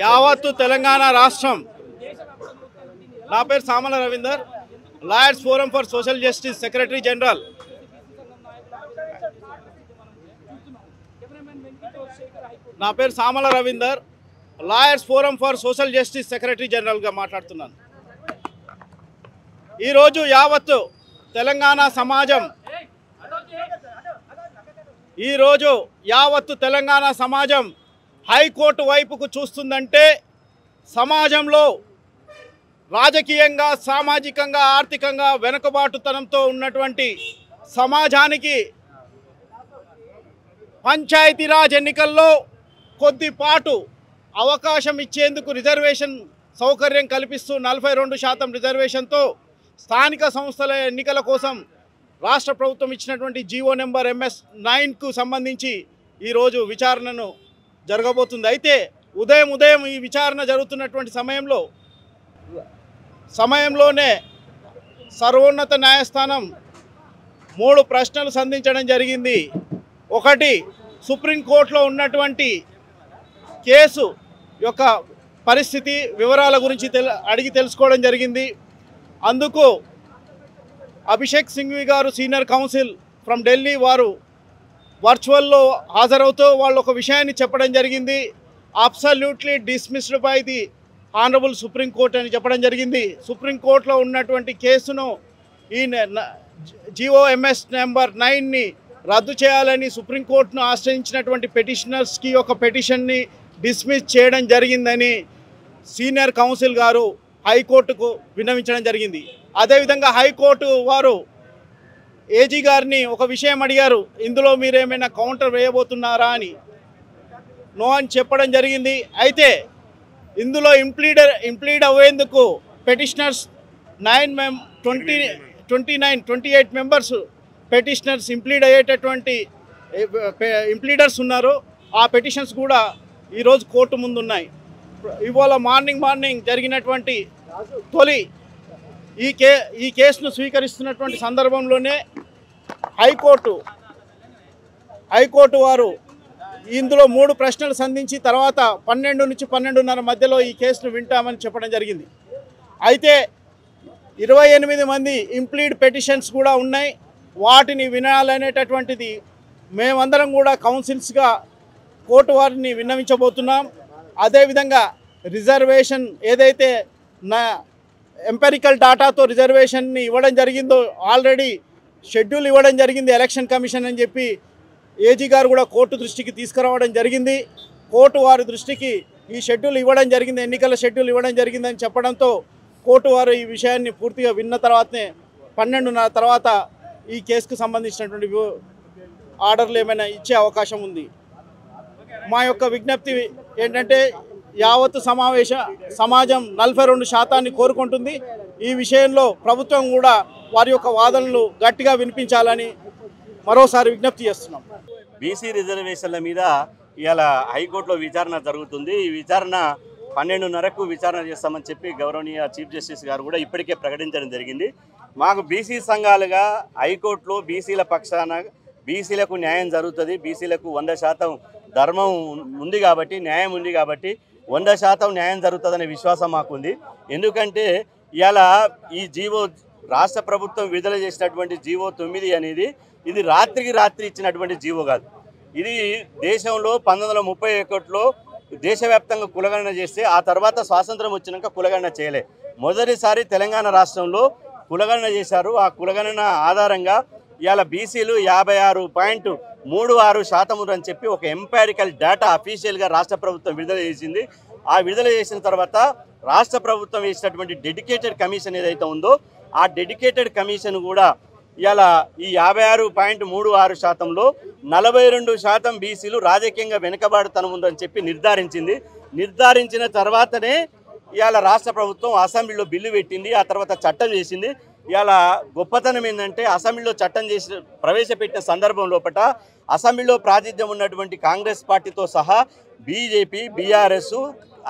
యావత్తు తెలంగాణ రాష్ట్రం. నా పేరు Samala Ravinder, lawyers forum for social justice secretary general. నా పేరు Samala Ravinder, lawyers forum for social justice secretary జనరల్గా మాట్లాడుతున్నాను. ఈరోజు యావత్తు తెలంగాణ సమాజం హైకోర్టు వైపుకు చూస్తుందంటే సమాజంలో రాజకీయంగా, సామాజికంగా, ఆర్థికంగా వెనుకబాటుతనంతో ఉన్నటువంటి సమాజానికి పంచాయతీరాజ్ ఎన్నికల్లో కొద్దిపాటు అవకాశం ఇచ్చేందుకు రిజర్వేషన్ సౌకర్యం కల్పిస్తూ 42% రిజర్వేషన్తో స్థానిక సంస్థల ఎన్నికల కోసం రాష్ట్ర ప్రభుత్వం ఇచ్చినటువంటి జీవో నెంబర్ MS-9కు సంబంధించి ఈరోజు విచారణను జరగబోతుంది. అయితే ఉదయం ఈ విచారణ జరుగుతున్నటువంటి సమయంలోనే సర్వోన్నత న్యాయస్థానం 3 ప్రశ్నలు సంధించడం జరిగింది. ఒకటి, సుప్రీంకోర్టులో ఉన్నటువంటి కేసు యొక్క పరిస్థితి వివరాల గురించి అడిగి తెలుసుకోవడం జరిగింది. అందుకు అభిషేక్ సింఘ్వి గారు సీనియర్ కౌన్సిల్ ఫ్రమ్ ఢిల్లీ వారు వర్చువల్లో హాజరవుతూ వాళ్ళు ఒక విషయాన్ని చెప్పడం జరిగింది. Absolutely dismissed by the honourable supreme court అని చెప్పడం జరిగింది. సుప్రీంకోర్టులో ఉన్నటువంటి కేసును ఈ జీవో MS-9ని రద్దు చేయాలని సుప్రీంకోర్టును ఆశ్రయించినటువంటి పెటిషనర్స్కి ఒక పెటిషన్ని డిస్మిస్ చేయడం జరిగిందని సీనియర్ కౌన్సిల్ గారు హైకోర్టుకు విన్నవించడం జరిగింది. అదేవిధంగా హైకోర్టు వారు ఏజీ గారిని ఒక విషయం అడిగారు, ఇందులో మీరేమైనా కౌంటర్ వేయబోతున్నారా అని. నో అని చెప్పడం జరిగింది. అయితే ఇందులో ఇంప్లీడ్ అయ్యేందుకు పెటిషనర్స్ 28 మెంబర్స్ పెటిషనర్స్ ఇంప్లీడ్ అయ్యేటటువంటి ఇంప్లీడర్స్ ఉన్నారు. ఆ పెటిషన్స్ కూడా ఈరోజు కోర్టు ముందు ఉన్నాయి. ఇవాళ మార్నింగ్ జరిగినటువంటి తొలి ఈ కేసును స్వీకరిస్తున్నటువంటి సందర్భంలోనే హైకోర్టు వారు ఇందులో 3 ప్రశ్నలు సంధించి తర్వాత 12 నుంచి 12:30 మధ్యలో ఈ కేసును వింటామని చెప్పడం జరిగింది. అయితే 28 మంది ఇంప్లీడ్ పెటిషన్స్ కూడా ఉన్నాయి. వాటిని వినాలనేటటువంటిది మేమందరం కూడా కౌన్సిల్స్గా కోర్టు వారిని విన్నవించబోతున్నాం. అదేవిధంగా రిజర్వేషన్ ఏదైతే ఎంపెరికల్ డాటాతో రిజర్వేషన్ని ఇవ్వడం జరిగిందో ఆల్రెడీ షెడ్యూల్ ఇవ్వడం జరిగింది ఎలక్షన్ కమిషన్ అని చెప్పి ఏజీ గారు కూడా కోర్టు దృష్టికి తీసుకురావడం జరిగింది. కోర్టు వారి దృష్టికి ఈ షెడ్యూల్ ఇవ్వడం జరిగింది, ఎన్నికల షెడ్యూల్ ఇవ్వడం జరిగిందని చెప్పడంతో కోర్టు వారు ఈ విషయాన్ని పూర్తిగా విన్న తర్వాతనే 12:30 తర్వాత ఈ కేసుకు సంబంధించినటువంటి ఆర్డర్లు ఏమైనా ఇచ్చే అవకాశం ఉంది. మా యొక్క విజ్ఞప్తి ఏంటంటే యావత్తు సమాజం 42% కోరుకుంటుంది. ఈ విషయంలో ప్రభుత్వం కూడా వారి యొక్క వాదనలు గట్టిగా వినిపించాలని మరోసారి విజ్ఞప్తి చేస్తున్నాం. బీసీ రిజర్వేషన్ల మీద ఇవాళ హైకోర్టులో విచారణ జరుగుతుంది. ఈ విచారణ 12:30కు విచారణ చేస్తామని చెప్పి గౌరవనీయ చీఫ్ జస్టిస్ గారు కూడా ఇప్పటికే ప్రకటించడం జరిగింది. మాకు బీసీ సంఘాలుగా హైకోర్టులో బీసీల పక్షాన బీసీలకు న్యాయం జరుగుతుంది, బీసీలకు 100% ధర్మం ఉంది కాబట్టి, న్యాయం ఉంది కాబట్టి 100% న్యాయం జరుగుతుందనే విశ్వాసం మాకుంది. ఎందుకంటే ఇవాళ ఈ జీవో రాష్ట్ర ప్రభుత్వం విడుదల చేసినటువంటి జీవో 9 అనేది ఇది రాత్రికి రాత్రి ఇచ్చినటువంటి జీవో కాదు. ఇది దేశంలో 1931లో దేశవ్యాప్తంగా కులగణన చేస్తే ఆ తర్వాత స్వాతంత్రం వచ్చినాక కులగణన చేయలే. మొదటిసారి తెలంగాణ రాష్ట్రంలో కులగణన చేశారు. ఆ కులగణన ఆధారంగా ఇవాళ బీసీలు 56.36% అని చెప్పి ఒక ఎంపారికల్ డేటా అఫీషియల్గా రాష్ట్ర ప్రభుత్వం విడుదల చేసింది. ఆ విడుదల చేసిన తర్వాత రాష్ట్ర ప్రభుత్వం వేసినటువంటి డెడికేటెడ్ కమిషన్ ఏదైతే ఉందో ఆ డెడికేటెడ్ కమిషన్ కూడా ఇవాళ ఈ 56.36%లో 42% బీసీలు రాజకీయంగా వెనుకబాటుతనం ఉందని చెప్పి నిర్ధారించిన తర్వాతనే ఇవాళ రాష్ట్ర ప్రభుత్వం అసెంబ్లీలో బిల్లు పెట్టింది. ఆ తర్వాత చట్టం చేసింది. ఇవాళ గొప్పతనం ఏంటంటే అసెంబ్లీలో చట్టం ప్రవేశపెట్టిన సందర్భం లోపల అసెంబ్లీలో ప్రాతినిధ్యం ఉన్నటువంటి కాంగ్రెస్ పార్టీతో సహా బీజేపీ, బీఆర్ఎస్,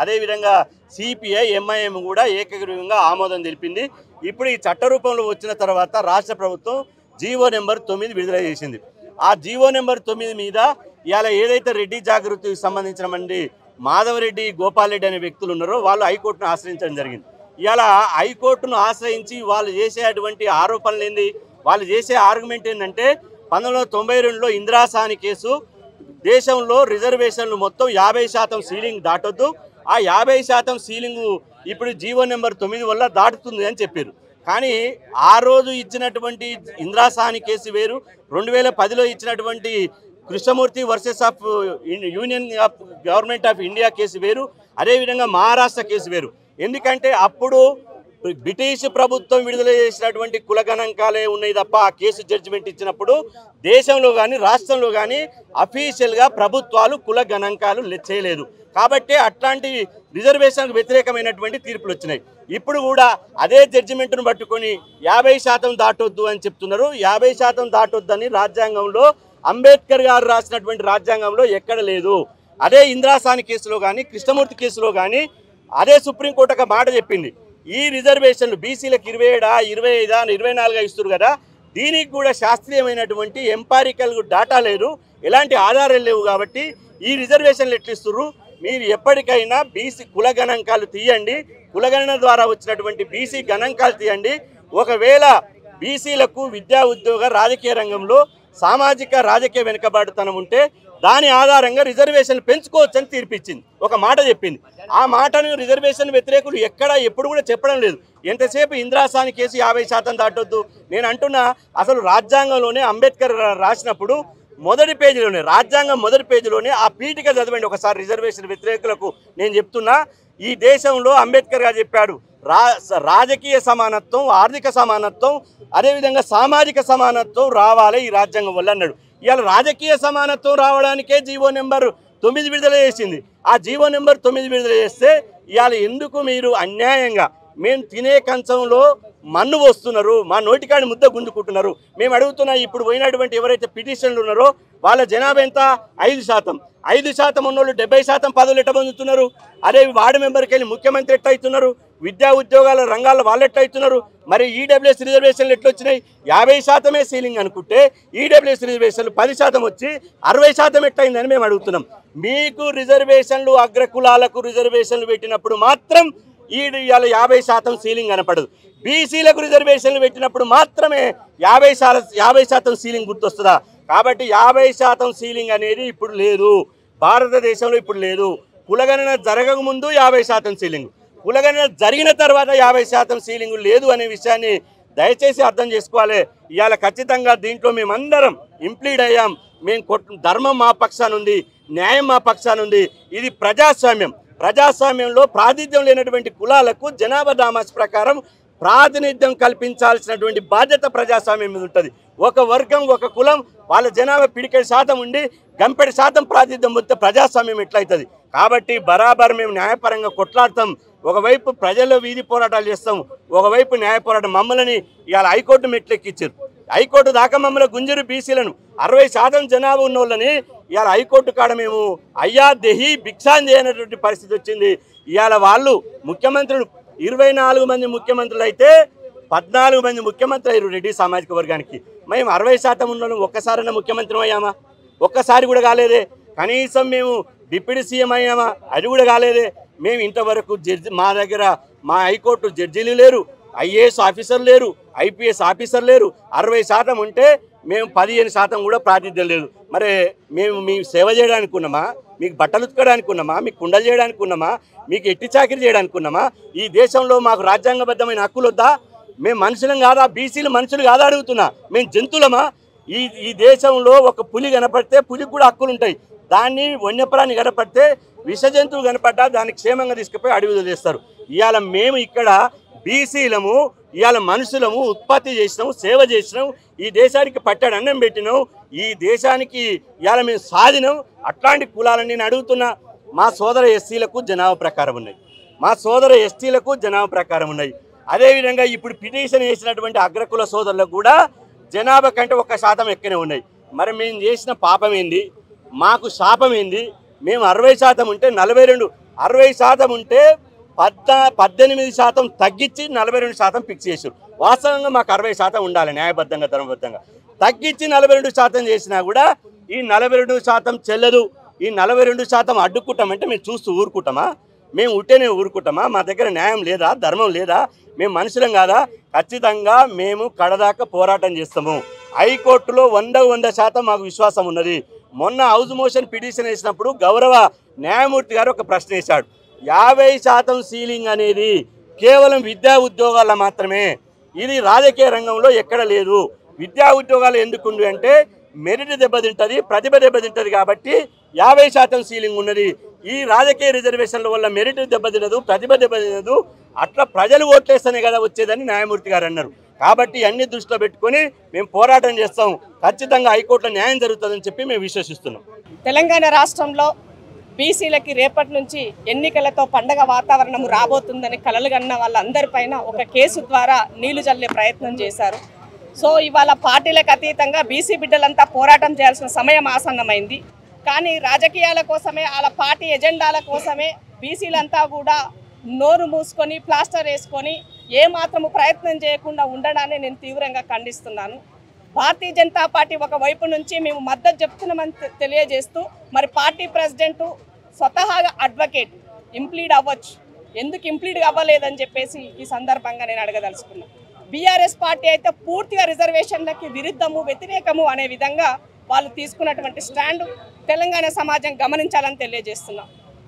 అదేవిధంగా సిపిఐ, ఎంఐఎం కూడా ఏకగ్రీవంగా ఆమోదం తెలిపింది. ఇప్పుడు ఈ చట్ట రూపంలో వచ్చిన తర్వాత రాష్ట్ర ప్రభుత్వం జీవో నెంబర్ 9 విడుదల చేసింది. ఆ జీవో నెంబర్ 9 మీద ఇవాళ ఏదైతే రెడ్డి జాగృతికి సంబంధించినటువంటి మాధవరెడ్డి, గోపాల్ రెడ్డి అనే వ్యక్తులు ఉన్నారో వాళ్ళు హైకోర్టును ఆశ్రయించడం జరిగింది. ఇలా హైకోర్టును ఆశ్రయించి వాళ్ళు చేసేటువంటి ఆరోపణలు ఏంది, వాళ్ళు చేసే ఆర్గ్యుమెంట్ ఏంటంటే 1992లో ఇందిరాసాని కేసు దేశంలో రిజర్వేషన్లు మొత్తం 50% సీలింగ్ దాటొద్దు, ఆ 50% సీలింగు ఇప్పుడు జీవో నెంబర్ 9 వల్ల దాటుతుంది అని చెప్పారు. కానీ ఆ రోజు ఇచ్చినటువంటి ఇందిరాసాని కేసు వేరు, 2010లో ఇచ్చినటువంటి Krishnamurthy versus of union of government of India case వేరు, అదేవిధంగా మహారాష్ట్ర కేసు వేరు. ఎందుకంటే అప్పుడు బ్రిటిష్ ప్రభుత్వం విడుదల చేసినటువంటి కుల గణాంకాలే ఉన్నాయి తప్ప ఆ కేసు జడ్జిమెంట్ ఇచ్చినప్పుడు దేశంలో కానీ రాష్ట్రంలో కానీ అఫీషియల్గా ప్రభుత్వాలు కుల గణాంకాలు చేయలేదు. కాబట్టి అట్లాంటి రిజర్వేషన్కు వ్యతిరేకమైనటువంటి తీర్పులు వచ్చినాయి. ఇప్పుడు కూడా అదే జడ్జిమెంట్ను పట్టుకొని 50% దాటొద్దు అని చెప్తున్నారు. 50% దాటొద్దని రాజ్యాంగంలో అంబేద్కర్ గారు రాసినటువంటి రాజ్యాంగంలో ఎక్కడ లేదు. అదే ఇందిరాసాని కేసులో కానీ కృష్ణమూర్తి కేసులో కానీ అదే సుప్రీంకోర్టు ఒక మాట చెప్పింది, ఈ రిజర్వేషన్లు బీసీలకు 27, 25, 24 ఇస్తారు కదా, దీనికి కూడా శాస్త్రీయమైనటువంటి ఎంపారికల్ డాటా లేదు, ఎలాంటి ఆధారాలు లేవు. కాబట్టి ఈ రిజర్వేషన్లు ఎట్లు ఇస్తున్నారు, మీరు ఎప్పటికైనా బీసీ కుల గణాంకాలు తీయండి, కులగణన ద్వారా వచ్చినటువంటి బీసీ గణాంకాలు తీయండి. ఒకవేళ బీసీలకు విద్యా, ఉద్యోగ, రాజకీయ రంగంలో సామాజిక రాజకీయ వెనుకబాటుతనం ఉంటే దాని ఆధారంగా రిజర్వేషన్లు పెంచుకోవచ్చని తీర్పిచ్చింది, ఒక మాట చెప్పింది. ఆ మాటను రిజర్వేషన్ వ్యతిరేకులు ఎప్పుడు కూడా చెప్పడం లేదు. ఎంతసేపు ఇందిరాసాని కేసు 50% దాటొద్దు. నేను అంటున్నా, అసలు రాజ్యాంగంలోనే అంబేద్కర్ రాసినప్పుడు మొదటి పేజీలోనే, రాజ్యాంగం మొదటి పేజీలోనే ఆ పీఠిక చదవండి ఒకసారి. రిజర్వేషన్ వ్యతిరేకులకు నేను చెప్తున్నా, ఈ దేశంలో అంబేద్కర్ గారు చెప్పాడు, రాజకీయ సమానత్వం, ఆర్థిక సమానత్వం, అదేవిధంగా సామాజిక సమానత్వం రావాలి ఈ రాజ్యాంగం వల్ల అన్నాడు. ఇవాళ రాజకీయ సమానత్వం రావడానికే జీవో నెంబర్ 9 విడుదల చేసింది. ఆ జీవో నెంబర్ 9 విడుదల చేస్తే ఇవాళ ఎందుకు మీరు అన్యాయంగా మేము తినే కంచంలో మన్ను వస్తున్నారు, మా నోటికాడి ముద్ద గుంజుకుంటున్నారు. మేము అడుగుతున్నా, ఇప్పుడు పోయినటువంటి ఎవరైతే పిటిషన్లు ఉన్నారో వాళ్ళ జనాభా ఎంత? 5%. 5% ఉన్నోళ్ళు 70% పదవులు ఎట్ట పొందుతున్నారు? అదే వార్డు మెంబర్కి వెళ్ళి ముఖ్యమంత్రి ఎట్ట అవుతున్నారు? విద్యా ఉద్యోగాల రంగాల్లో వాళ్ళు ఎట్ట అవుతున్నారు? మరి ఈడబ్ల్యూఎస్ రిజర్వేషన్లు ఎట్లా వచ్చినాయి? 50% సీలింగ్ అనుకుంటే ఈడబ్ల్యూఎస్ రిజర్వేషన్లు 10% వచ్చి 60% ఎట్టయిందని మేము అడుగుతున్నాం. మీకు రిజర్వేషన్లు, అగ్రకులాలకు రిజర్వేషన్లు పెట్టినప్పుడు మాత్రం ఇవాళ 50% సీలింగ్ కనపడదు. బీసీలకు రిజర్వేషన్లు పెట్టినప్పుడు మాత్రమే 50% సీలింగ్ గుర్తొస్తుందా? కాబట్టి 50% సీలింగ్ అనేది ఇప్పుడు లేదు, భారతదేశంలో ఇప్పుడు లేదు. కులగణన జరగకముందు 50% సీలింగ్, కులగణన జరిగిన తర్వాత 50% సీలింగ్ లేదు అనే విషయాన్ని దయచేసి అర్థం చేసుకోవాలి. ఇవాళ ఖచ్చితంగా దీంట్లో మేమందరం ఇంప్లీడ్ అయ్యాం. మేము ధర్మం మా పక్షాన ఉంది, న్యాయం మా పక్షాన ఉంది. ఇది ప్రజాస్వామ్యం. ప్రజాస్వామ్యంలో ప్రాతినిధ్యం లేనటువంటి కులాలకు జనాభా దామాస్ ప్రకారం ప్రాతినిధ్యం కల్పించాల్సినటువంటి బాధ్యత ప్రజాస్వామ్యం మీద ఉంటుంది. ఒక వర్గం, ఒక కులం, వాళ్ళ జనాభా పిడికెడు శాతం ఉండి గంపెడి శాతం ప్రాతినిధ్యం పొందితే ప్రజాస్వామ్యం ఎట్లయితుంది? కాబట్టి బరాబర్ మేము న్యాయపరంగా కొట్లాడతాం. ఒకవైపు ప్రజల్లో వీధి పోరాటాలు చేస్తాం, ఒకవైపు న్యాయ పోరాటం. మమ్మల్ని ఇవాళ హైకోర్టు మెట్లెక్కిచ్చారు. హైకోర్టు దాకా మమ్మల్ని గుంజరు బీసీలను 60% జనాభా ఉన్న వాళ్ళని ఇవాళ హైకోర్టు కాడ మేము అయ్యా దెహి భిక్షాన్ చేయనటువంటి పరిస్థితి వచ్చింది. ఇవాళ వాళ్ళు ముఖ్యమంత్రులు 24 మంది ముఖ్యమంత్రులు అయితే 14 మంది ముఖ్యమంత్రి అయ్యారు రెడ్డి సామాజిక వర్గానికి. మేము 60% ఉన్న ఒక్కసారైనా ముఖ్యమంత్రి అయ్యామా? ఒక్కసారి కూడా కాలేదే. కనీసం మేము డిప్యూటీ సీఎం అయ్యామా? అది కూడా కాలేదే. మేము ఇంతవరకు మా దగ్గర మా హైకోర్టు జడ్జీలు లేరు, ఐఏఎస్ ఆఫీసర్ లేరు, ఐపీఎస్ ఆఫీసర్ లేరు. 60% ఉంటే మేము 15% కూడా ప్రాతినిధ్యం లేదు. మరి మేము మీ సేవ చేయడానికి ఉన్నామా? మీకు బట్టలు ఉతకడానికి ఉన్నామా? మీకు కుండలు చేయడానికి ఉన్నామా? మీకు ఎట్టి చాకిరి చేయడానికి ఉన్నామా? ఈ దేశంలో మాకు రాజ్యాంగబద్ధమైన హక్కులు వద్దా? మేము మనుషులం కాదా? బీసీలు మనుషులు కాదా అడుగుతున్నా? మేము జంతువులమా? ఈ దేశంలో ఒక పులి కనపడితే పులికి కూడా హక్కులు ఉంటాయి. దాన్ని వన్యప్రాణి కనపడితే విష జంతువు కనపడ్డా దాన్ని క్షేమంగా తీసుకుపోయి అడవి వదిలేస్తారు. ఇవాళ మేము ఇక్కడ బీసీలము, ఇవాళ మనుషులము, ఉత్పత్తి చేసినాము, సేవ చేసినాం, ఈ దేశానికి పట్టాడు అన్నం పెట్టినాం, ఈ దేశానికి ఇవాళ మేము సాధినాం. అట్లాంటి కులాలని నేను అడుగుతున్నా. మా సోదర ఎస్సీలకు జనాభా ప్రకారం ఉన్నాయి, మా సోదర ఎస్టీలకు జనాభా ప్రకారం ఉన్నాయి. అదేవిధంగా ఇప్పుడు పిటిషన్ వేసినటువంటి అగ్రకుల సోదరులకు కూడా జనాభా కంటే 1% ఎక్కనే ఉన్నాయి. మరి మేము చేసిన పాపం ఏంది? మాకు శాపం ఏంది? మేము 60% ఉంటే 42, 60% ఉంటే 18% తగ్గించి 42% ఫిక్స్ చేశారు. వాస్తవంగా మాకు 60% ఉండాలి, న్యాయబద్ధంగా ధర్మబద్ధంగా. తగ్గించి 42% చేసినా కూడా ఈ 42% చెల్లదు. ఈ 42% అడ్డుకుంటామంటే మేము చూస్తూ ఊరుకుంటామా? మేము ఉంటేనే ఊరుకుంటామా? మా దగ్గర న్యాయం లేదా? ధర్మం లేదా? మేము మనుషులం కాదా? ఖచ్చితంగా మేము కడదాకా పోరాటం చేస్తాము. హైకోర్టులో 100% మాకు విశ్వాసం ఉన్నది. మొన్న హౌస్ మోషన్ పిటిషన్ వేసినప్పుడు గౌరవ న్యాయమూర్తి గారు ఒక ప్రశ్న వేశాడు. 50% సీలింగ్ అనేది కేవలం విద్యా ఉద్యోగాల మాత్రమే, ఇది రాజకీయ రంగంలో ఎక్కడ లేదు. విద్యా ఉద్యోగాలు ఎందుకుంది అంటే మెరిట్ దెబ్బతింటుంది, ప్రతిభ దెబ్బతింటుంది కాబట్టి 50% సీలింగ్ ఉన్నది. ఈ రాజకీయ రిజర్వేషన్ల వల్ల మెరిట్ దెబ్బతినదు, ప్రతిభ దెబ్బతినదు, అట్లా ప్రజలు ఓట్లేస్తేనే కదా వచ్చేదని న్యాయమూర్తి గారు అన్నారు. కాబట్టి అన్ని దృష్టిలో పెట్టుకొని మేము పోరాటం చేస్తాం. ఖచ్చితంగా హైకోర్టులో న్యాయం జరుగుతుందని చెప్పి మేము విశ్వసిస్తున్నాం. తెలంగాణ రాష్ట్రంలో బీసీలకి రేపటి నుంచి ఎన్నికలతో పండగ వాతావరణం రాబోతుందని కలలుగన్న వాళ్ళందరిపైన ఒక కేసు ద్వారా నీళ్లు జల్లే ప్రయత్నం చేశారు. సో ఇవాళ పార్టీలకు అతీతంగా బీసీ బిడ్డలంతా పోరాటం చేయాల్సిన సమయం ఆసన్నమైంది. కానీ రాజకీయాల కోసమే, వాళ్ళ పార్టీ ఎజెండాల కోసమే బీసీలంతా కూడా నోరు మూసుకొని ప్లాస్టర్ వేసుకొని ఏమాత్రము ప్రయత్నం చేయకుండా ఉండడాన్ని నేను తీవ్రంగా ఖండిస్తున్నాను. భారతీయ జనతా పార్టీ ఒక వైపు నుంచి మేము మద్దతు చెప్తున్నామని తెలియజేస్తూ, మరి పార్టీ ప్రెసిడెంట్ స్వతహాగా అడ్వకేట్ ఇంప్లీడ్ అవ్వచ్చు, ఎందుకు ఇంప్లీడ్ అవ్వలేదని చెప్పేసి ఈ సందర్భంగా నేను అడగదలుచుకున్నాను. బీఆర్ఎస్ పార్టీ అయితే పూర్తిగా రిజర్వేషన్లకి విరుద్ధము, వ్యతిరేకము అనే విధంగా వాళ్ళు తీసుకున్నటువంటి స్టాండ్ తెలంగాణ సమాజం గమనించాలని తెలియజేస్తున్నాం.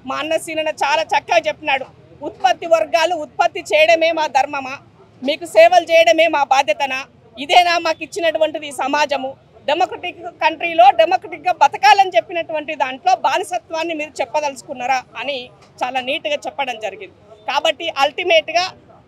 మా అన్న సీనన్న చాలా చక్కగా చెప్పినాడు, ఉత్పత్తి వర్గాలు ఉత్పత్తి చేయడమే మా ధర్మమా, మీకు సేవలు చేయడమే మా బాధ్యతనా, ఇదేనా మాకు ఇచ్చినటువంటిది సమాజము, డెమోక్రటిక్ కంట్రీలో డెమోక్రటిక్గా బతకాలని చెప్పినటువంటి దాంట్లో బానిసత్వాన్ని మీరు చెప్పదలుచుకున్నారా అని చాలా నీట్గా చెప్పడం జరిగింది. కాబట్టి అల్టిమేట్గా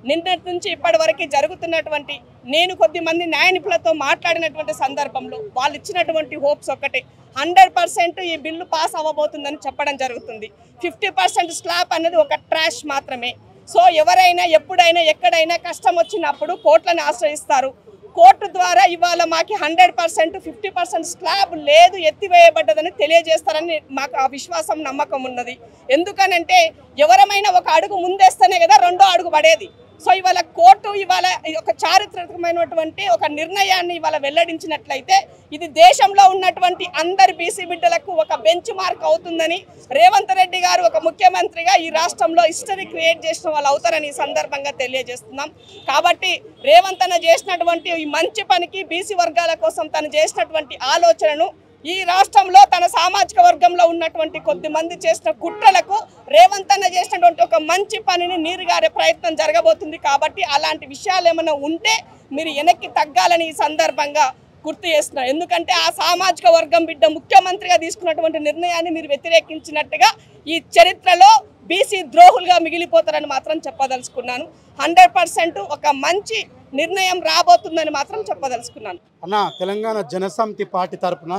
నిన్నటి నుంచి ఇప్పటి వరకు జరుగుతున్నటువంటి, నేను కొద్దిమంది న్యాయ నిపుణులతో మాట్లాడినటువంటి సందర్భంలో వాళ్ళు ఇచ్చినటువంటి హోప్స్ ఒక్కటే, 100% ఈ బిల్లు పాస్ అవ్వబోతుందని చెప్పడం జరుగుతుంది. 50% స్లాబ్ అనేది ఒక ట్రాష్ మాత్రమే. సో ఎవరైనా ఎప్పుడైనా ఎక్కడైనా కష్టం వచ్చినప్పుడు కోర్టులను ఆశ్రయిస్తారు. కోర్టు ద్వారా ఇవాళ మాకు 100%, 50% స్లాబ్ లేదు, ఎత్తివేయబడ్డదని తెలియజేస్తారని మాకు ఆ విశ్వాసం, నమ్మకం ఉన్నది. ఎందుకనంటే ఎవరమైనా ఒక అడుగు ముందేస్తేనే కదా రెండో అడుగు పడేది. సో ఇవాళ కోర్టు ఇవాళ ఒక చారిత్రకమైనటువంటి ఒక నిర్ణయాన్ని ఇవాళ వెల్లడించినట్లయితే ఇది దేశంలో ఉన్నటువంటి అందరి బీసీ బిడ్డలకు ఒక బెంచ్ మార్క్ అవుతుందని రేవంత్ రెడ్డి గారు ఒక ముఖ్యమంత్రిగా ఈ రాష్ట్రంలో హిస్టరీ క్రియేట్ చేసిన వాళ్ళు అవుతారని ఈ సందర్భంగా తెలియజేస్తున్నాం. కాబట్టి రేవంత్ అన్న చేసినటువంటి ఈ మంచి పనికి, బీసీ వర్గాల కోసం తను చేసినటువంటి ఆలోచనను, ఈ రాష్ట్రంలో తన సామాజిక వర్గంలో ఉన్నటువంటి కొద్ది మంది చేసిన కుట్రలకు రేవంత్ అన్న చేసినటువంటి ఒక మంచి పనిని నీరుగారే ప్రయత్నం జరగబోతుంది. కాబట్టి అలాంటి విషయాలు ఏమైనా ఉంటే మీరు వెనక్కి తగ్గాలని ఈ సందర్భంగా గుర్తు చేస్తున్నారు. ఎందుకంటే ఆ సామాజిక వర్గం బిడ్డ ముఖ్యమంత్రిగా తీసుకున్నటువంటి నిర్ణయాన్ని మీరు వ్యతిరేకించినట్టుగా ఈ చరిత్రలో బీసీ ద్రోహులుగా మిగిలిపోతారని మాత్రం చెప్పదలుచుకున్నాను. 100% ఒక మంచి నిర్ణయం రాబోతుందని మాత్రం చెప్పదలుచుకున్నాను. అన్న, తెలంగాణ జనసమితి పార్టీ తరఫున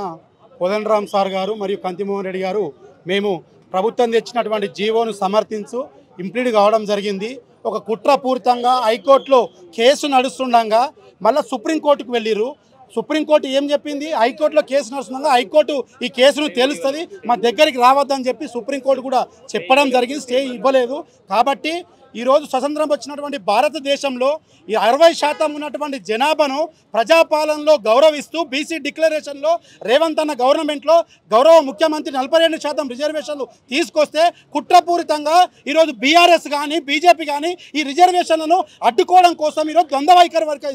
కోదండరామ్ సార్ గారు మరియు కంతిమోహన్ రెడ్డి గారు మేము ప్రభుత్వం తెచ్చినటువంటి జీవోను సమర్థించు ఇంప్లీడ్ కావడం జరిగింది. ఒక కుట్రపూరితంగా హైకోర్టులో కేసు నడుస్తుండగా మళ్ళీ సుప్రీంకోర్టుకు వెళ్ళిరు. సుప్రీంకోర్టు ఏం చెప్పింది, హైకోర్టులో కేసు నడుస్తుండగా హైకోర్టు ఈ కేసును తేలుస్తుంది, మా దగ్గరికి రావద్దని చెప్పి సుప్రీంకోర్టు కూడా చెప్పడం జరిగింది. స్టే ఇవ్వలేదు. కాబట్టి ఈరోజు స్వతంత్రం వచ్చినటువంటి భారతదేశంలో ఈ 60% ఉన్నటువంటి జనాభాను ప్రజాపాలనలో గౌరవిస్తూ బీసీ డిక్లరేషన్లో రేవంత్ అన్న గవర్నమెంట్లో గౌరవ ముఖ్యమంత్రి 42% రిజర్వేషన్లు తీసుకొస్తే కుట్రపూరితంగా ఈరోజు బీఆర్ఎస్ కానీ బీజేపీ కానీ ఈ రిజర్వేషన్లను అడ్డుకోవడం కోసం ఈరోజు ద్వంద్వ వైఖరి వరకు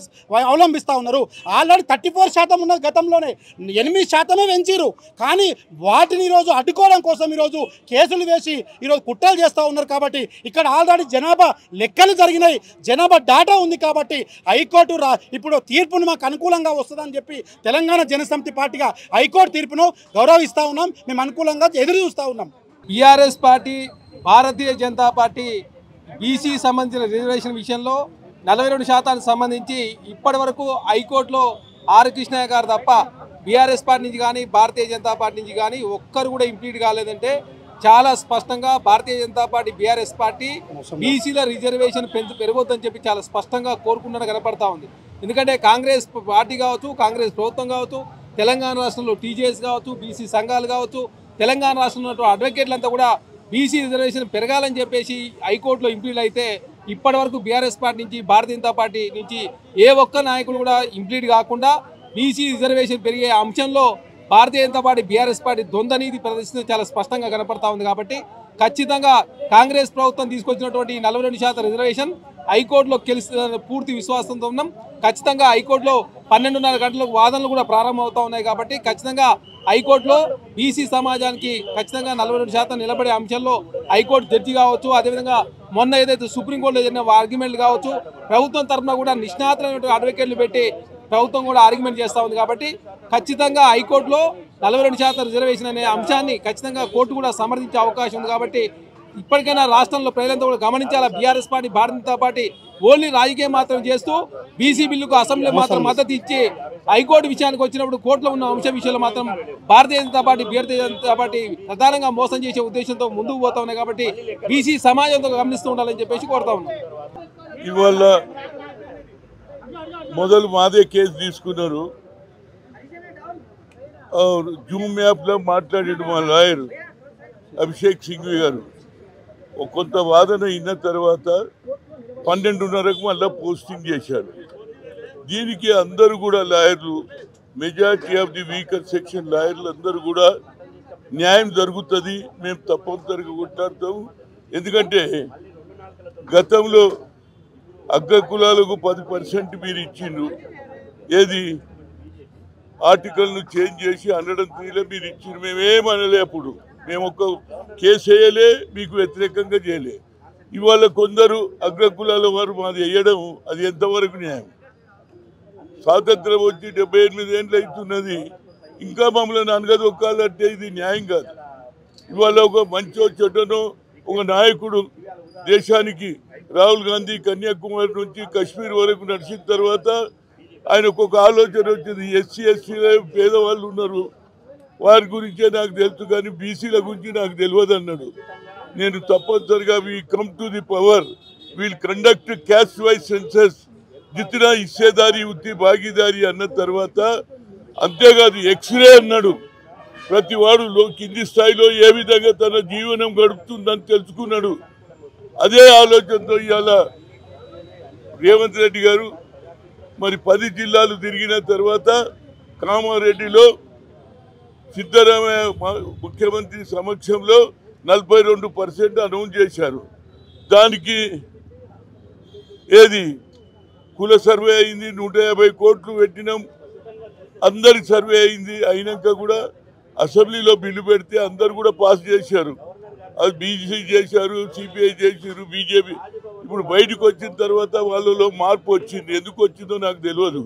అవలంబిస్తూ ఉన్నారు. ఆల్రెడీ 34% ఉన్నది, గతంలోనే 8% పెంచారు. కానీ వాటిని ఈరోజు అడ్డుకోవడం కోసం ఈరోజు కేసులు వేసి ఈరోజు కుట్రలు చేస్తూ ఉన్నారు. కాబట్టి ఇక్కడ ఆల్రెడీ జనాభా లెక్కలు జరిగినాయి, జనాభా డాటా ఉంది. కాబట్టి హైకోర్టు ఇప్పుడు తీర్పును మాకు అనుకూలంగా వస్తుందని చెప్పి తెలంగాణ జనసమితి పార్టీగా హైకోర్టు తీర్పును గౌరవిస్తూ ఉన్నాం. మేము అనుకూలంగా ఎదురు చూస్తూ ఉన్నాం. BRS party, Bharatiya Janata party BC సంబంధించిన రిజర్వేషన్ విషయంలో 42% సంబంధించి ఇప్పటి వరకు హైకోర్టులో ఆర్ కృష్ణయ్య గారు తప్ప బీఆర్ఎస్ పార్టీ నుంచి కానీ భారతీయ జనతా పార్టీ నుంచి కానీ ఒక్కరు కూడా ఇంప్లీడ్ కాలేదంటే చాలా స్పష్టంగా Bharatiya Janata party, BRS party బీసీల రిజర్వేషన్ పెరగొద్దని చెప్పి చాలా స్పష్టంగా కోరుకుంటున్న కనపడతా ఉంది. ఎందుకంటే కాంగ్రెస్ పార్టీ కావచ్చు, కాంగ్రెస్ ప్రభుత్వం కావచ్చు, తెలంగాణ రాష్ట్రంలో టీజేఎస్ కావచ్చు, బీసీ సంఘాలు కావచ్చు, తెలంగాణ రాష్ట్రంలో ఉన్నటువంటి అడ్వకేట్లంతా కూడా బీసీ రిజర్వేషన్ పెరగాలని చెప్పేసి హైకోర్టులో ఇంప్లీడ్ అయితే ఇప్పటి వరకు బీఆర్ఎస్ పార్టీ నుంచి, భారతీయ జనతా పార్టీ నుంచి ఏ ఒక్క నాయకుడు కూడా ఇంప్లీడ్ కాకుండా బీసీ రిజర్వేషన్ పెరిగే అంశంలో Bharatiya Janata party BRS party ద్వంద్వ నీతి ప్రదర్శించడం చాలా స్పష్టంగా కనపడతా ఉంది. కాబట్టి ఖచ్చితంగా కాంగ్రెస్ ప్రభుత్వం తీసుకొచ్చినటువంటి 42% రిజర్వేషన్ హైకోర్టులో పూర్తి విశ్వాసంతో ఉన్నాం. ఖచ్చితంగా హైకోర్టులో 12:30 గంటలకు వాదనలు కూడా ప్రారంభమవుతా ఉన్నాయి. కాబట్టి ఖచ్చితంగా హైకోర్టులో బీసీ సమాజానికి ఖచ్చితంగా 42% నిలబడే అంశంలో హైకోర్టు జడ్జి కావచ్చు, అదేవిధంగా మొన్న ఏదైతే సుప్రీంకోర్టులో జరిగిన ఆర్గ్యుమెంట్లు కావచ్చు, ప్రభుత్వం తరఫున కూడా నిష్ణాతులైనటువంటి అడ్వకేట్లు పెట్టి ప్రభుత్వం కూడా ఆర్గ్యుమెంట్ చేస్తూ ఉంది. కాబట్టి ఖచ్చితంగా హైకోర్టులో 42% రిజర్వేషన్ అనే అంశాన్ని ఖచ్చితంగా కోర్టు కూడా సమర్థించే అవకాశం ఉంది. కాబట్టి ఇప్పటికైనా రాష్ట్రంలో ప్రజలంతా కూడా గమనించాలా, BRS party Bharatiya Janata party only రాజకీయం మాత్రం చేస్తూ బీసీ బిల్లుకు అసెంబ్లీ మాత్రం మద్దతు ఇచ్చి హైకోర్టు విషయానికి వచ్చినప్పుడు కోర్టులో ఉన్న అంశం విషయంలో మాత్రం భారతీయ జనతా పార్టీ ప్రధానంగా మోసం చేసే ఉద్దేశంతో ముందుకు పోతా ఉన్నాయి. కాబట్టి బీసీ సమాజంతో గమనిస్తూ ఉండాలని చెప్పేసి కోరుతా ఉన్నాం. ఇవాళ మొదలు మాదే కేసు తీసుకున్నారు. జూమ్ యాప్లో మాట్లాడాడు మా లాయర్ అభిషేక్ సింఘ్వి గారు. కొంత వాదన అయిన తర్వాత 12:30కు మళ్ళీ పోస్టింగ్ చేశారు. దీనికి అందరూ కూడా లాయర్లు, majority of the weaker section లాయర్లు అందరూ కూడా న్యాయం జరుగుతుంది, మేము తప్పనిసరిగా కొట్లాడతాము. ఎందుకంటే గతంలో అగ్ర కులాలకు 10% మీరు ఇచ్చిండ్రు, ఏది ఆర్టికల్ను చేంజ్ చేసి 103లో మీరు ఇచ్చిండ్రు. మేమేమనలే, అప్పుడు మేము ఒక కేసు వేయలే, మీకు వ్యతిరేకంగా చేయలే. ఇవాళ కొందరు అగ్ర కులాల వారు మాది వేయడం అది ఎంతవరకు న్యాయం? స్వాతంత్రం వచ్చి 78 ఏళ్ళు అవుతున్నది, ఇంకా మమ్మల్ని అనగదొక్కాలంటే ఇది న్యాయం కాదు. ఇవాళ ఒక మంచో చెడ్డనో ఒక నాయకుడు దేశానికి రాహుల్ గాంధీ కన్యాకుమారి నుంచి కాశ్మీర్ వరకు నడిచిన తర్వాత ఆయనకు ఒక ఆలోచన వచ్చింది, ఎస్సీ ఎస్టీలో పేదవాళ్ళు ఉన్నారు, వారి గురించే నాకు తెలుసు కానీ బీసీల గురించి నాకు తెలియదు అన్నాడు. నేను తప్పనిసరిగా we come to the power, we'll conduct caste wise census, జిత్నా హిస్సేదారి ఉత్తి భాగీదారి అన్న తర్వాత, అంతేకాదు ఎక్స్రే అన్నాడు. ప్రతి వాడు కింది స్థాయిలో ఏ విధంగా తన జీవనం గడుపుతుందని తెలుసుకున్నాడు. అదే ఆలోచనతో ఇవాళ రేవంత్ రెడ్డి గారు మరి 10 జిల్లాలు తిరిగిన తర్వాత కామారెడ్డిలో సిద్ధరామయ్య ముఖ్యమంత్రి సమక్షంలో 42% అనౌన్స్ చేశారు. దానికి ఏది కుల సర్వే అయింది, 150 కోట్లు పెట్టినాం, అందరి సర్వే అయింది. అయినాక కూడా అసెంబ్లీలో బిల్లు పెడితే అందరు కూడా పాస్ చేశారు. అది బీజేపీ చేశారు, సిపిఐ చేశారు, బీజేపీ. ఇప్పుడు బయటకు వచ్చిన తర్వాత వాళ్ళలో మార్పు వచ్చింది. ఎందుకు వచ్చిందో నాకు తెలియదు.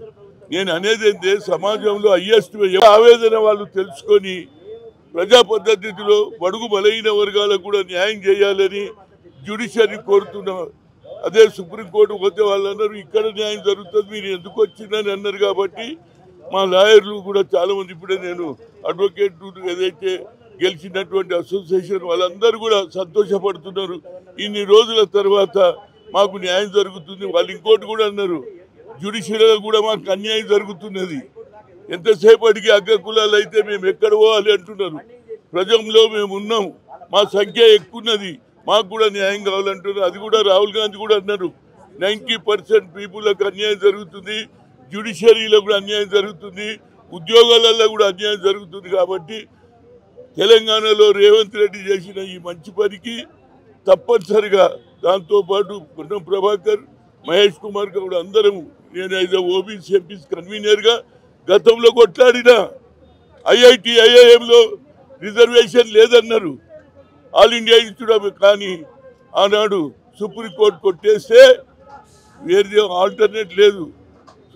నేను అనేది ఏంటంటే సమాజంలో హైయెస్ట్ ఆవేదన వాళ్ళు తెలుసుకొని ప్రజా పద్ధతిలో బడుగు బలైన వర్గాలకు కూడా న్యాయం చేయాలని జ్యుడిషియరీ కోరుతున్నాం. అదే సుప్రీంకోర్టు పోతే వాళ్ళు అన్నారు ఇక్కడ న్యాయం జరుగుతుంది, మీరు ఎందుకు వచ్చిందని అన్నారు. కాబట్టి మా లాయర్లు కూడా చాలామంది, ఇప్పుడే నేను అడ్వకేట్ ఏదైతే గెలిచినటువంటి అసోసియేషన్ వాళ్ళందరూ కూడా సంతోషపడుతున్నారు. ఇన్ని రోజుల తర్వాత మాకు న్యాయం జరుగుతుంది. వాళ్ళు ఇంకోటి కూడా అన్నారు, జ్యుడిషియరీలో కూడా మాకు అన్యాయం జరుగుతున్నది. ఎంతసేపటికి అగ్ర కులాలు అయితే మేము ఎక్కడ పోవాలి అంటున్నారు. ప్రజల్లో మేము ఉన్నాం, మా సంఖ్య ఎక్కున్నది, మాకు కూడా న్యాయం కావాలంటున్నారు. అది కూడా రాహుల్ గాంధీ కూడా అన్నారు, 90% పీపుల్కి అన్యాయం జరుగుతుంది, జ్యుడిషియరీలో కూడా అన్యాయం జరుగుతుంది, ఉద్యోగాలలో కూడా అన్యాయం జరుగుతుంది. కాబట్టి తెలంగాణలో రేవంత్ రెడ్డి చేసిన ఈ మంచి పనికి తప్పనిసరిగా దాంతోపాటు పొన్నం ప్రభాకర్, మహేష్ కుమార్ గౌడ్ అందరం, నేను అయితే ఓబీసీ ఎంపీస్ కన్వీనర్గా గతంలో కొట్లాడిన. ఐఐటి ఐఐఎంలో రిజర్వేషన్ లేదన్నారు, ఆల్ ఇండియా ఇన్స్టిట్యూట్. కానీ ఆనాడు సుప్రీంకోర్టు కొట్టేస్తే వేరే ఆల్టర్నేట్ లేదు.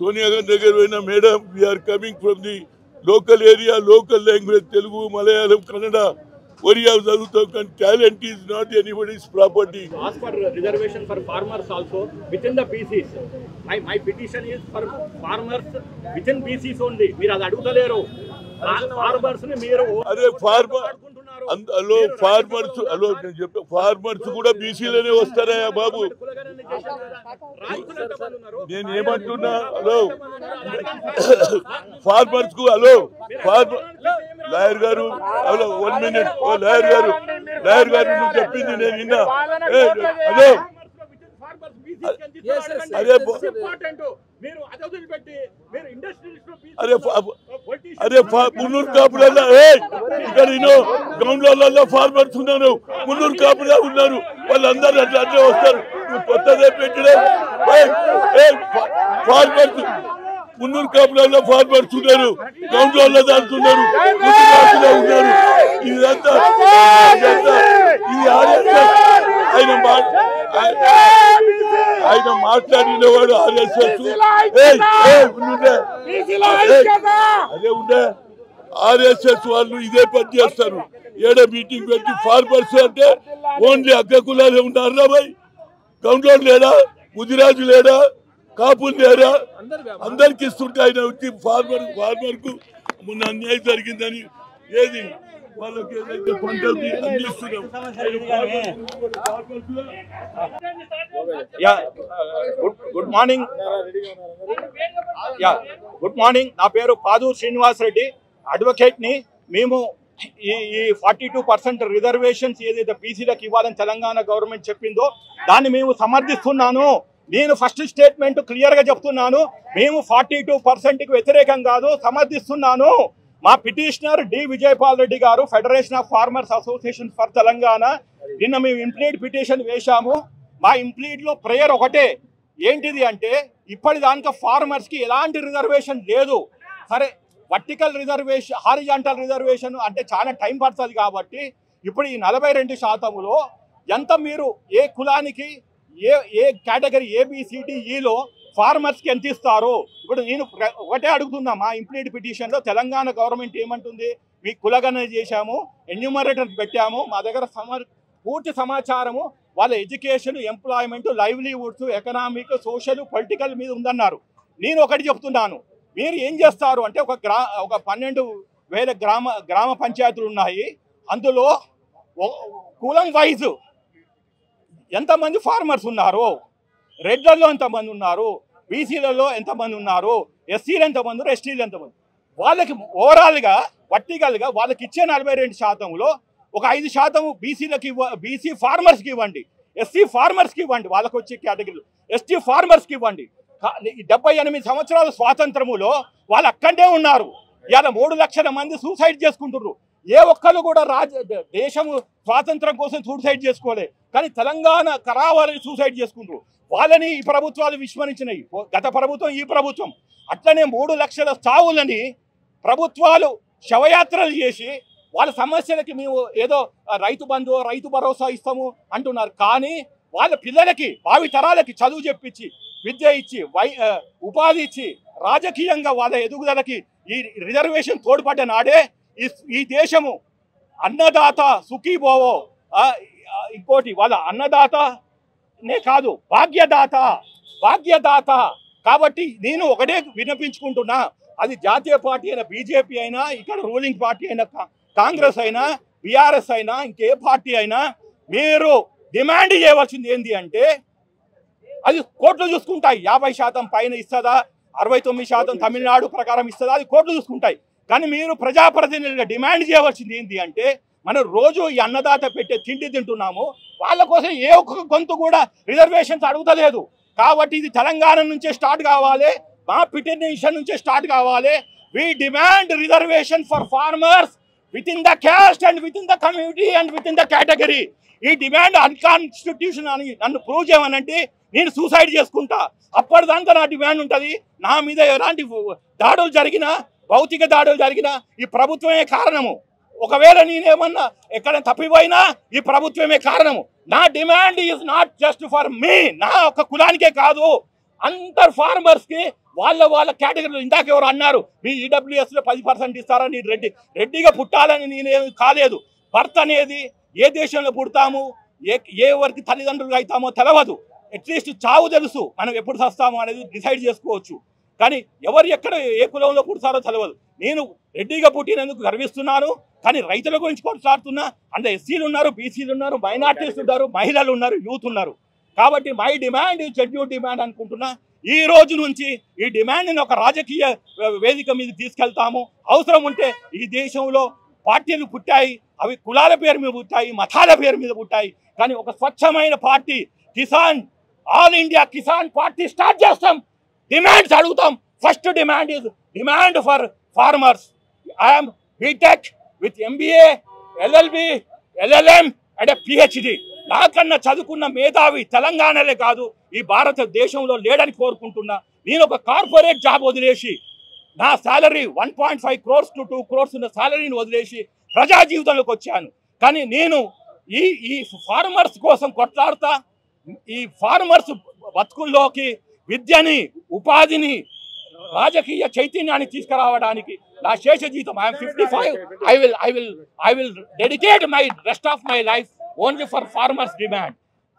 సోనియా గాంధీ దగ్గర పోయినా, madam we are coming from the local area, local language, Telugu, Malayalam, Kannada, Oriya చదువుతాం, కానీ talent is not anybody's property. Ask for reservation for farmers also within the BCs. My petition is for farmers within BCs only. మీరు అది అడుగుతలేరు. Farmers ని మీరు అదే hello farmers, hello నేను చెప్పా, farmers కూడా బీసీలోనే వస్తారా బాబు? నేను ఏమంటున్నా, హలో ఫార్మర్స్ కు, హలో లాయర్ గారు, హలో 1 minute, లాయర్ గారు నువ్వు చెప్పింది నేను విన్నా. హలో అదే మీరు అది వదిలిపెట్టి మీరు అరే మున్నూరు కాపులలో ఇక్కడ గ్రౌండ్లలో ఫార్మర్స్ ఉన్నారు, మున్నూరు కాపులా ఉన్నారు, వాళ్ళందరూ అట్లా వస్తారు. కొత్తదే పెట్టడం ఫార్మర్స్ మున్నూరు కాపులలో ఫార్మర్స్ ఉన్నారు, గ్రౌండ్లలో దాటుతున్నారు, ఉన్నారు. ఇదంతా ఇది ఆయన మాట్లాడిన వాడు ఆర్ఎస్ఎస్ అదే ఉండే ఆర్ఎస్ఎస్ వాళ్ళు ఇదే పని చేస్తారు. ఏడ మీటింగ్ పెట్టి ఫార్మర్స్ అంటే ఓన్లీ అగ్గ కులాలే ఉన్నారా భయ్? గౌండ్లో లేడా, ముదిరాజు లేడా, కాపులు లేరా? అందరికి ఇస్తుంటే ఆయన వచ్చి ఫార్మర్ కు మొన్న అన్యాయం జరిగిందని ఏది వాళ్ళకి ఏదైతే పంటలు అందిస్తున్నాం. Good morning. Good morning. నా పేరు పాదూర్ శ్రీనివాస్ రెడ్డి, అడ్వకేట్ ని. మేము ఈ 42% రిజర్వేషన్స్ ఏదైతే బీసీలకు ఇవ్వాలని తెలంగాణ గవర్నమెంట్ చెప్పిందో దాన్ని మేము సమర్థిస్తున్నాను. నేను ఫస్ట్ స్టేట్మెంట్ క్లియర్ గా చెప్తున్నాను, మేము 42%కి వ్యతిరేకం కాదు, సమర్థిస్తున్నాను. మా పిటిషనర్ డి విజయపాల్ రెడ్డి గారు, federation of farmers association for Telangana, నిన్న మేము ఇంప్లీడ్ పిటిషన్ వేశాము. మా ఇంప్లీడ్ లో ప్రేయర్ ఒకటే, ఏంటిది అంటే ఇప్పటిదాకా ఫార్మర్స్ కి ఎలాంటి రిజర్వేషన్ లేదు. సరే వర్టికల్ రిజర్వేషన్, హారిజాంటల్ రిజర్వేషన్ అంటే చాలా టైం పడుతుంది కాబట్టి ఇప్పుడు ఈ 42%లో ఎంత మీరు ఏ కులానికి ఏ కేటగిరీ ఏబిసిడిఈలో ఫార్మర్స్కి ఎంత ఇస్తారు? ఇప్పుడు నేను ఒకటే అడుగుతున్నా, మా ఇంప్లీడ్ పిటిషన్లో తెలంగాణ గవర్నమెంట్ ఏమంటుంది, మీ కులగణన చేశాము, ఎన్యూమరేటర్ పెట్టాము, మా దగ్గర పూర్తి సమాచారము వాళ్ళ education, employment, లైవ్లీవుడ్స్, economic, social, political మీద ఉందన్నారు. నేను ఒకటి చెప్తున్నాను, మీరు ఏం చేస్తారు అంటే ఒక 12,000 గ్రామ పంచాయతీలు ఉన్నాయి. అందులో కులం వైజ్ ఎంతమంది ఫార్మర్స్ ఉన్నారు, రెడ్లలో ఎంతమంది ఉన్నారు, బీసీలలో ఎంతమంది ఉన్నారు, ఎస్సీలు ఎంతమంది ఉన్నారు, ఎస్టీలు ఎంతమంది, వాళ్ళకి ఓవరాల్గా వర్టికల్గా వాళ్ళకి ఇచ్చే 42%లో ఒక 5% బీసీలకి బీసీ ఫార్మర్స్కి ఇవ్వండి, ఎస్సీ ఫార్మర్స్కి ఇవ్వండి, వాళ్ళకి వచ్చే కేటగిరీలు ఎస్టీ ఫార్మర్స్కి ఇవ్వండి. 78 సంవత్సరాల స్వాతంత్రములో వాళ్ళు అక్కడే ఉన్నారు. ఇవాళ 3 లక్షల మంది సూసైడ్ చేసుకుంటున్నారు. ఏ ఒక్కరు కూడా దేశము స్వాతంత్రం కోసం సూసైడ్ చేసుకోలే, కానీ తెలంగాణ కరావాలని సూసైడ్ చేసుకుంటారు. వాళ్ళని ఈ ప్రభుత్వాలు విస్మరించినాయి, గత ప్రభుత్వం ఈ ప్రభుత్వం. అట్లనే 3 లక్షల చావులని ప్రభుత్వాలు శవయాత్రలు చేసి వాళ్ళ సమస్యలకి మేము ఏదో రైతు బంధు, రైతు భరోసా ఇస్తాము అంటున్నారు. కానీ వాళ్ళ పిల్లలకి, భావి తరాలకి చదువు చెప్పించి, విద్య ఇచ్చి, ఉపాధి ఇచ్చి, రాజకీయంగా వాళ్ళ ఎదుగుదలకి ఈ రిజర్వేషన్ తోడ్పడ్డ నాడే ఈ దేశము అన్నదాత సుఖీభోవో, ఇంకోటి వాళ్ళ అన్నదాతనే కాదు భాగ్యదాత. కాబట్టి నేను ఒకటే వినిపించుకుంటున్నా, అది జాతీయ పార్టీ అయినా, బీజేపీ అయినా, ఇక్కడ రూలింగ్ పార్టీ అయినా, కాంగ్రెస్ అయినా, బీఆర్ఎస్ అయినా, ఇంకే పార్టీ అయినా, మీరు డిమాండ్ చేయవలసింది ఏంటి అంటే అది కోర్టులు చూసుకుంటాయి. 50% పైన ఇస్తుందా, 69% తమిళనాడు ప్రకారం ఇస్తుందా, అది కోర్టులు చూసుకుంటాయి. కానీ మీరు ప్రజాప్రతినిధులుగా డిమాండ్ చేయవలసింది ఏంటి అంటే, మనం రోజు ఈ అన్నదాత పెట్టే తిండి తింటున్నాము, వాళ్ళ కోసం ఏ ఒక్క గొంతు కూడా రిజర్వేషన్స్ అడుగుతలేదు. కాబట్టి ఇది తెలంగాణ నుంచే స్టార్ట్ కావాలి, మా పిటిషన్ నుంచే స్టార్ట్ కావాలి. We demand reservation for farmers within the caste and within the community and within the category. ఈ డిమాండ్ అన్కాన్స్టిట్యూషన్ అని నన్ను ప్రూవ్ చేయమనంటే నేను సూసైడ్ చేసుకుంటా. అప్పటిదాకా నా డిమాండ్ ఉంటుంది. నా మీద ఎలాంటి దాడులు జరిగినా, భౌతిక దాడులు జరిగినా ఈ ప్రభుత్వమే కారణము. ఒకవేళ నేనేమన్నా ఎక్కడ తప్పిపోయినా ఈ ప్రభుత్వమే కారణము. నా demand is not just for me, నా ఒక కులానికే కాదు, అందరు ఫార్మర్స్కి వాళ్ళ కేటగిరీలో. ఇందాక ఎవరు అన్నారు మీ ఈడబ్ల్యూఎస్లో 10% ఇస్తారా, నేను రెడ్డిగా పుట్టాలని నేనేమి కాలేదు. భర్త అనేది ఏ దేశంలో పుడతాము, ఏ వరకు తల్లిదండ్రులు అవుతామో తెలియదు. అట్లీస్ట్ చావు తెలుసు, మనం ఎప్పుడు చస్తామో అనేది డిసైడ్ చేసుకోవచ్చు. కానీ ఎవరు ఎక్కడ ఏ కులంలో పుడతారో తెలియదు. నేను రెడ్డిగా పుట్టినందుకు గర్విస్తున్నాను, కానీ రైతుల గురించి కొట్లాడుతున్నా. అందులో ఎస్సీలు ఉన్నారు, బీసీలు ఉన్నారు, మైనార్టీస్ ఉన్నారు, మహిళలు ఉన్నారు, యూత్ ఉన్నారు. కాబట్టి మై డిమాండ్ జెన్యూన్ డిమాండ్ అనుకుంటున్నా. ఈ రోజు నుంచి ఈ డిమాండ్ని ఒక రాజకీయ వేదిక మీద తీసుకెళ్తాము. అవసరం ఉంటే ఈ దేశంలో పార్టీలు పుట్టాయి, అవి కులాల పేరు మీద పుట్టాయి, మతాల పేరు మీద పుట్టాయి. కానీ ఒక స్వచ్ఛమైన party Kisan, all India Kisan party start చేస్తాం. డిమాండ్స్ అడుగుతాం. First demand is demand for farmers. I'm BTech with MBA, LLB, LLM and PhD. నాకన్నా చదువుకున్న మేధావి తెలంగాణలే కాదు ఈ భారతదేశంలో లేడని కోరుకుంటున్నా. నేను ఒక కార్పొరేట్ జాబ్ వదిలేసి నా సాలరీ 1.5 crores to 2 crores ఉన్న సాలరీని వదిలేసి ప్రజా జీవితంలోకి వచ్చాను. కానీ నేను ఈ ఫార్మర్స్ కోసం కొట్లాడుతా. ఈ ఫార్మర్స్ బతుకుల్లోకి విద్యని, ఉపాధిని, రాజకీయ చైతన్యాన్ని తీసుకురావడానికి నా శేష జీవితం I'm 55. I will dedicate my rest of my life only for farmers demand.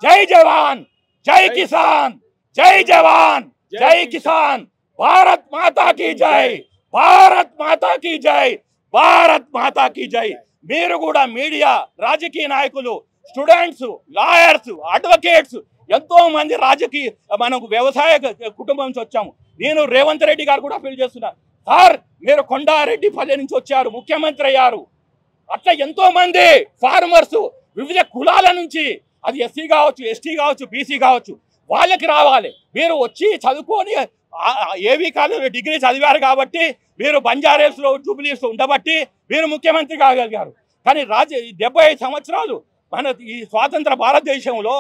జై జవాన్, జై కిసాన్, జై జవాన్, జై కిసాన్. భారత్ మాతా కీ జై, భారత్ మాతా కీ జై, భారత్ మాతా కీ జై. మీరు కూడా మీడియా, రాజకీయ నాయకులు, స్టూడెంట్స్, లాయర్స్, అడ్వకేట్స్, ఎంతో మంది రాజకీయ మనకు వ్యవసాయ కుటుంబం నుంచి వచ్చాము. నేను రేవంత్ రెడ్డి గారు కూడా అప్పీల్ చేస్తున్నా. సార్, మీరు కొండారెడ్డిపల్లి నుంచి వచ్చారు, ముఖ్యమంత్రి అయ్యారు. అట్లా ఎంతో మంది ఫార్మర్స్ వివిధ కులాల నుంచి, అది ఎస్సీ కావచ్చు, ఎస్టీ కావచ్చు, బీసీ కావచ్చు, వాళ్ళకి రావాలి. మీరు వచ్చి చదువుకొని ఏవీ కాలేజీలో డిగ్రీ చదివారు కాబట్టి మీరు బంజారాహిల్స్లో, జూబ్లీహిల్స్లో ఉండబట్టి మీరు ముఖ్యమంత్రి కాగలిగారు. కానీ 75 సంవత్సరాలు మన ఈ స్వాతంత్ర భారతదేశంలో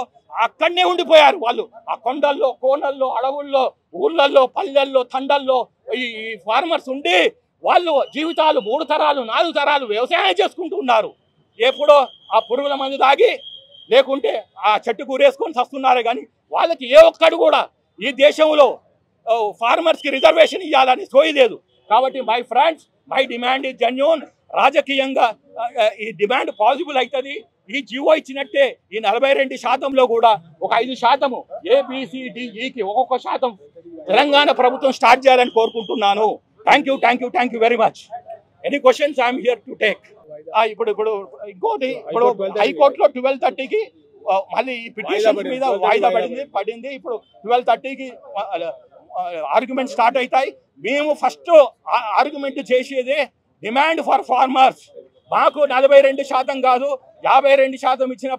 అక్కడనే ఉండిపోయారు వాళ్ళు. ఆ కొండల్లో, కోనల్లో, అడవుల్లో, ఊళ్ళల్లో, పల్లెల్లో, తండల్లో ఈ ఫార్మర్స్ ఉండి వాళ్ళు జీవితాలు 3 తరాలు 4 తరాలు వ్యవసాయం చేసుకుంటూ ఉన్నారు. ఎప్పుడో ఆ పురుగుల మందు తాగి లేకుంటే ఆ చెట్టు కూరేసుకొని వస్తున్నారే కానీ వాళ్ళకి ఏ ఒక్కడు కూడా ఈ దేశంలో ఫార్మర్స్కి రిజర్వేషన్ ఇవ్వాలని సోయలేదు. కాబట్టి my friends, my demand is genuine. రాజకీయంగా ఈ డిమాండ్ పాసిబుల్ అవుతుంది. ఈ జీవో ఇచ్చినట్టే ఈ 42% కూడా ఒక 5% ABCDEకి ఒక్కొక్క శాతం తెలంగాణ ప్రభుత్వం స్టార్ట్ చేయాలని కోరుకుంటున్నాను. Thank you very much. Any questions I'm here to take. ఇప్పుడు ఇంకోటి, ఇప్పుడు హైకోర్టులో 12:30కి మళ్ళీ ఈ పిటిషన్ మీద వాయిదా పడింది. ఇప్పుడు 12:30కి ఆర్గ్యుమెంట్ స్టార్ట్ అవుతాయి. మేము ఫస్ట్ ఆర్గ్యుమెంట్ చేసేదే డిమాండ్ ఫర్ ఫార్మర్స్. మాకు 42% కాదు 52% ఇచ్చిన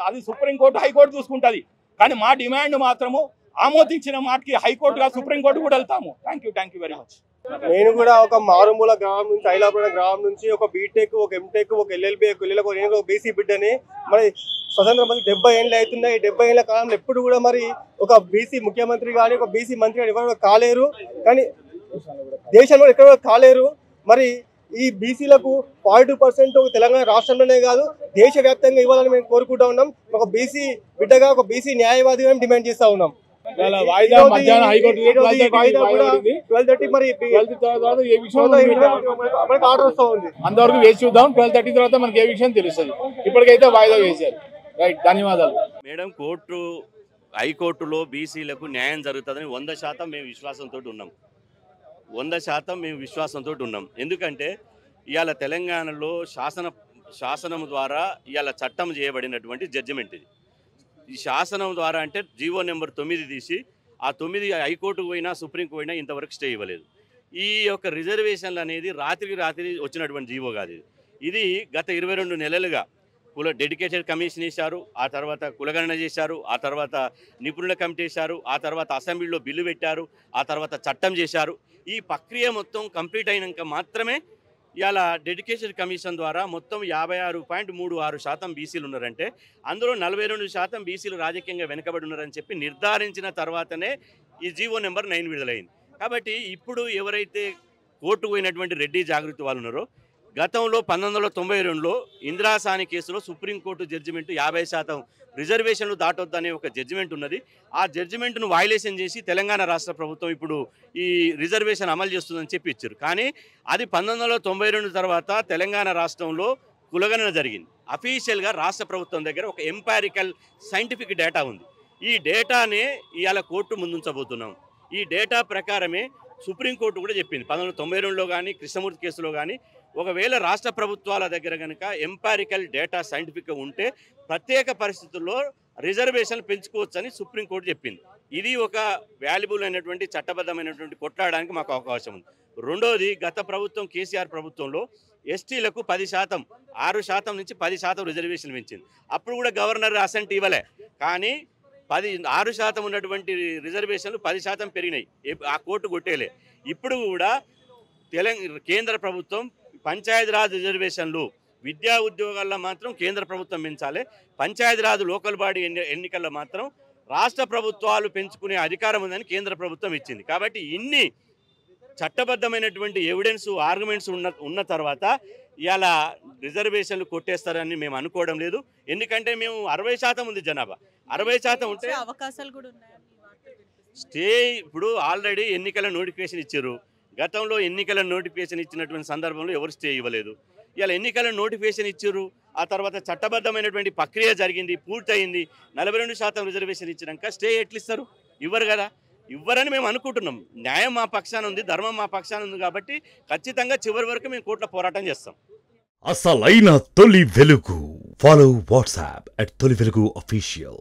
అది సుప్రీంకోర్టు, హైకోర్టు చూసుకుంటుంది. కానీ మా డిమాండ్ మాత్రము ఆమోదించిన మాటకి హైకోర్టు కాదు, సుప్రీంకోర్టు కూడా వెళ్తాము. Thank you very much. నేను కూడా ఒక మారుమూల గ్రామం నుంచి, ఐలాపురం గ్రామం నుంచి ఒక బీటెక్, ఒక ఎంటెక్, ఒక LLB, నేను ఒక బీసీ బిడ్డని. మరి స్వతంత్రం 70 ఏళ్ళు అవుతున్నాయి. ఈ 70 ఏళ్ల కాలంలో ఎప్పుడు కూడా మరి ఒక బీసీ ముఖ్యమంత్రి కానీ, ఒక బీసీ మంత్రి కానీ ఎవరు కాలేరు. కానీ దేశంలో ఎక్కడ కాలేరు. మరి ఈ బీసీలకు 42% తెలంగాణ రాష్ట్రంలోనే కాదు దేశవ్యాప్తంగా ఇవ్వాలని మేము కోరుకుంటా ఉన్నాం. ఒక బీసీ బిడ్డగా, ఒక బీసీ న్యాయవాదిగా మేము డిమాండ్ చేస్తా ఉన్నాం. వాయిదా మధ్యాహ్నం హైకోర్టు 12:30 మరి మనకు ఆర్డర్ వస్తూ ఉంది. అంతవరకు వేసి చూద్దాం. 12:30 తర్వాత మనకి ఏ విషయం తెలుస్తుంది. ఇప్పటికైతే వాయిదా వేశారు. రైట్, ధన్యవాదాలు మేడం. హైకోర్టులో బీసీలకు న్యాయం జరుగుతుందని 100% మేము విశ్వాసంతో ఉన్నాం. 100% మేము విశ్వాసంతో ఉన్నాం. ఎందుకంటే ఇవాళ తెలంగాణలో శాసనం ద్వారా ఇవాళ చట్టం చేయబడినటువంటి జడ్జిమెంట్ ఇది. ఈ శాసనం ద్వారా అంటే జీవో నెంబర్ 9 తీసి ఆ 9 హైకోర్టుకు పోయినా, సుప్రీంకు పోయినా ఇంతవరకు స్టే ఇవ్వలేదు. ఈ యొక్క రిజర్వేషన్లు అనేది రాత్రికి రాత్రి వచ్చినటువంటి జీవో కాదు. ఇది గత 22 నెలలుగా డెడికేటెడ్ కమిషన్ వేశారు, ఆ తర్వాత కులగణన చేశారు, ఆ తర్వాత నిపుణుల కమిటీ వేశారు, ఆ తర్వాత అసెంబ్లీలో బిల్లు పెట్టారు, ఆ తర్వాత చట్టం చేశారు. ఈ ప్రక్రియ మొత్తం కంప్లీట్ అయినాక మాత్రమే ఇవాళ డెడికేషన్ కమిషన్ ద్వారా మొత్తం 56.36% బీసీలు ఉన్నారంటే అందులో 42% బీసీలు రాజకీయంగా వెనుకబడి ఉన్నారని చెప్పి నిర్ధారించిన తర్వాతనే ఈ జీవో నెంబర్ 9 విడుదలైంది. కాబట్టి ఇప్పుడు ఎవరైతే కోర్టుకు పోయినటువంటి రెడ్డి జాగృతి వాళ్ళు ఉన్నారో, గతంలో 1992లో ఇందిరాసాని కేసులో సుప్రీంకోర్టు జడ్జిమెంట్ 50% రిజర్వేషన్లు దాటొద్దనే ఒక జడ్జిమెంట్ ఉన్నది. ఆ జడ్జిమెంట్ను వైలేషన్ చేసి తెలంగాణ రాష్ట్ర ప్రభుత్వం ఇప్పుడు ఈ రిజర్వేషన్ అమలు చేస్తుందని చెప్పి ఇచ్చారు. కానీ అది 1992 తర్వాత తెలంగాణ రాష్ట్రంలో కులగణన జరిగింది. అఫీషియల్గా రాష్ట్ర ప్రభుత్వం దగ్గర ఒక ఎంపారికల్ సైంటిఫిక్ డేటా ఉంది. ఈ డేటానే ఇవాళ కోర్టు ముందుంచబోతున్నాం. ఈ డేటా ప్రకారమే సుప్రీంకోర్టు కూడా చెప్పింది 1992లో కానీ కృష్ణమూర్తి కేసులో కానీ ఒకవేళ రాష్ట్ర ప్రభుత్వాల దగ్గర కనుక ఎంపారికల్ డేటా సైంటిఫిక్గా ఉంటే ప్రత్యేక పరిస్థితుల్లో రిజర్వేషన్లు పెంచుకోవచ్చని సుప్రీంకోర్టు చెప్పింది. ఇది ఒక వాల్యుబుల్ అయినటువంటి చట్టబద్ధమైనటువంటి కొట్లాడడానికి మాకు అవకాశం ఉంది. రెండోది, గత ప్రభుత్వం కేసీఆర్ ప్రభుత్వంలో ఎస్టీలకు 10%, 6% నుంచి 10% రిజర్వేషన్ పెంచింది. అప్పుడు కూడా గవర్నర్ అసెంట్ ఇవ్వలే. కానీ 6% ఉన్నటువంటి రిజర్వేషన్లు 10% పెరిగినాయి. ఆ కోర్టు కొట్టేలే. ఇప్పుడు కూడా కేంద్ర ప్రభుత్వం పంచాయతీరాజ్ రిజర్వేషన్లు విద్యా ఉద్యోగాల్లో మాత్రం కేంద్ర ప్రభుత్వం పెంచాలి. పంచాయతీరాజ్ లోకల్ బాడీ ఎన్నికల్లో మాత్రం రాష్ట్ర ప్రభుత్వాలు పెంచుకునే అధికారం ఉందని కేంద్ర ప్రభుత్వం ఇచ్చింది. కాబట్టి ఇన్ని చట్టబద్ధమైనటువంటి ఎవిడెన్స్ ఆర్గ్యుమెంట్స్ ఉన్న తర్వాత ఇలా రిజర్వేషన్లు కొట్టేస్తారని మేము అనుకోవడం లేదు. ఎందుకంటే మేము 60% ఉంది జనాభా. 60% ఉంటే అవకాశాలు కూడా ఉన్నాయి. స్టే ఇప్పుడు ఆల్రెడీ ఎన్నికల నోటిఫికేషన్ ఇచ్చారు. గతంలో ఎన్నికల నోటిఫికేషన్ ఇచ్చినటువంటి సందర్భంలో ఎవరు స్టే ఇవ్వలేదు. ఇలా ఎన్నికల నోటిఫికేషన్ ఇచ్చారు. ఆ తర్వాత చట్టబద్ధమైనటువంటి ప్రక్రియ జరిగింది, పూర్తయింది. 42% రిజర్వేషన్ ఇచ్చినాక స్టే ఎట్లు ఇస్తారు? ఇవ్వరు కదా. ఇవ్వరని మేము అనుకుంటున్నాం. న్యాయం మా పక్షాన ఉంది, ధర్మం మా పక్షాన ఉంది. కాబట్టి ఖచ్చితంగా చివరి వరకు మేము కోర్టులో పోరాటం చేస్తాం. అసలైన తొలి వెలుగు. ఫాలో వాట్సాప్ @తొలి వెలుగు official.